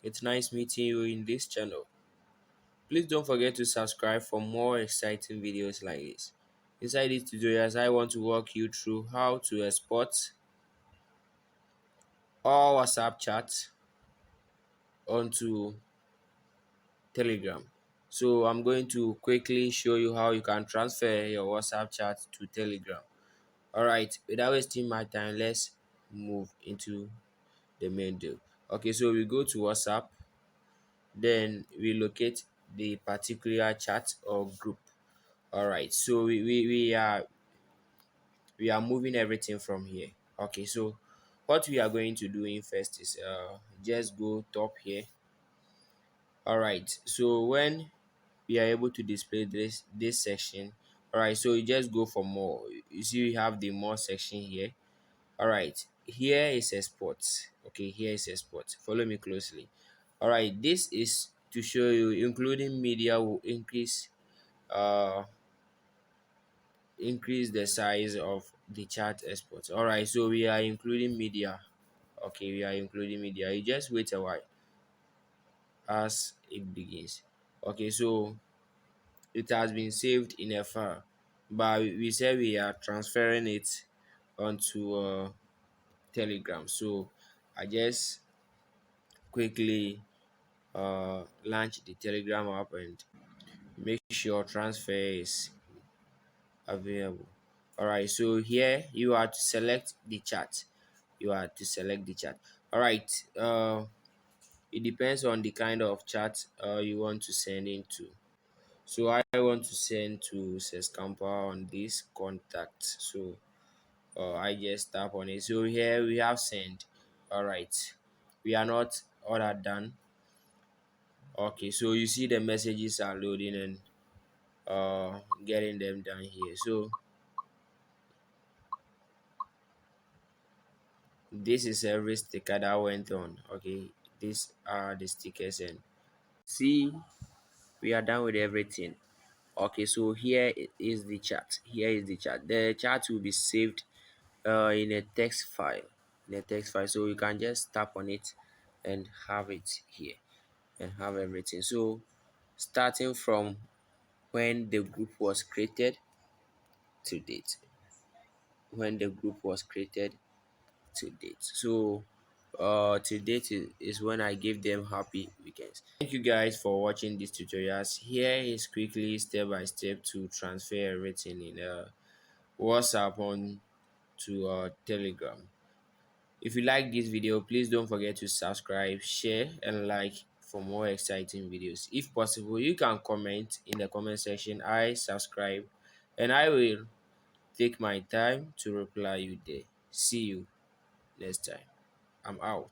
It's nice meeting you in this channel. Please don't forget to subscribe for more exciting videos like this. Inside these tutorials, I want to walk you through how to export all WhatsApp chats onto Telegram. So I'm going to quickly show you how you can transfer your WhatsApp chat to Telegram. Alright, without wasting my time, let's move into the main deal. Okay, so we go to WhatsApp, then we locate the particular chat or group. Alright, so we are moving everything from here. Okay, so what we are going to do in first is just go top here. Alright, so when we are able to display this section, alright, so you just go for more. You see we have the more section here. Alright, here is export. Okay, here is export. Follow me closely. Alright, this is to show you including media will increase the size of the chart export. Alright, so we are including media. Okay, we are including media. You just wait a while as it begins. Okay, so it has been saved in a file, but we said we are transferring it onto Telegram. So I just quickly launch the Telegram app and make sure transfer is available. All right, so here you are to select the chat. You are to select the chat. All right, it depends on the kind of chat you want to send into. So I want to send to Sescampa on this contact. So I just tap on it. So here we have send. All right, we are not all that done. Okay, so you see the messages are loading and getting them down here. So this is every sticker that went on. Okay, these are the stickers and see we are done with everything. Okay, so here is the chat. Here is the chat. The chat will be saved in a text file. In a text file, so you can just tap on it and have it here and have everything. So starting from when the group was created to date, when the group was created to date. So to date is when I gave them happy weekends. Thank you guys for watching these tutorials. Here is quickly step by step to transfer everything in WhatsApp on to Telegram. If you like this video, please don't forget to subscribe, share, and like for more exciting videos. If possible, you can comment in the comment section. I subscribe, and I will take my time to reply you there. See you next time. I'm out.